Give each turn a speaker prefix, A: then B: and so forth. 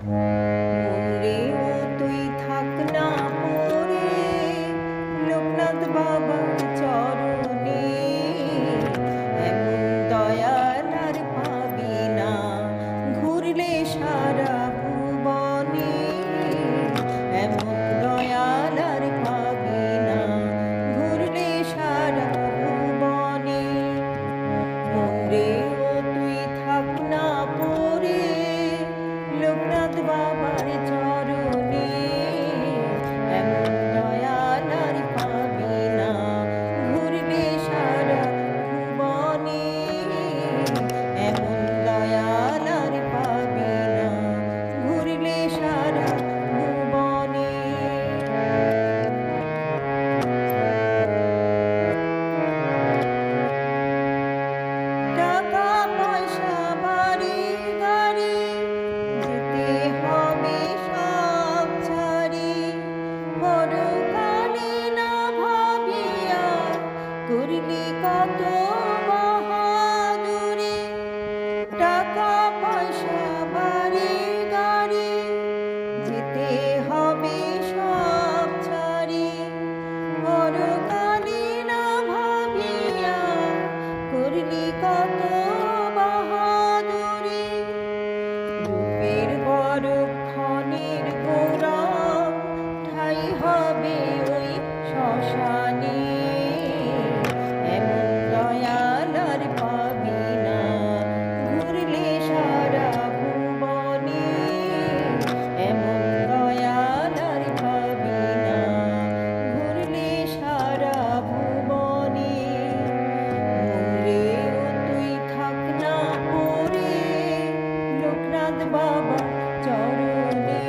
A: মন রে ও তুই থাক না পড়ে লোকনাথ বাবার চরণে, এমন দয়াল আর পাবি না ঘুরলে সারা ভুবনে, এমন দয়াল আর পাবি না ঘুরলে সারা ভুবনে। মন রে ও তুই থাক না পড়ে লোকনাথ বাবার চরণে, এমন দয়াল আর পাবি না ঘুরলে সারা ভুবনে, এমন দয়াল আর পাবি না ঘুরলে সারা ভুবনে। টাকা পয়সা বাড়ি গাড়ি যেতে হবে সব ছাড়ি, পরকালে না ভাবিয়া করলি কত বাহাদুরি। টাকা পয়সা বাড়ি গাড়ি যেতে হবে সব ছাড়ি, পরকালে না ভাবিয়া করলি কত বাহাদুরি। রূপের গরব ক্ষণের গৌরব ঠাই হবে ওই শ্মশানে, এমন দয়াল আর পাবি না ঘুরলে সারা ভুবনে, এমন দয়াল আর পাবি না ঘুরলে সারা ভুবনে। মন রে ও তুই থাক না পড়ে লোকনাথ বাবার চরণে,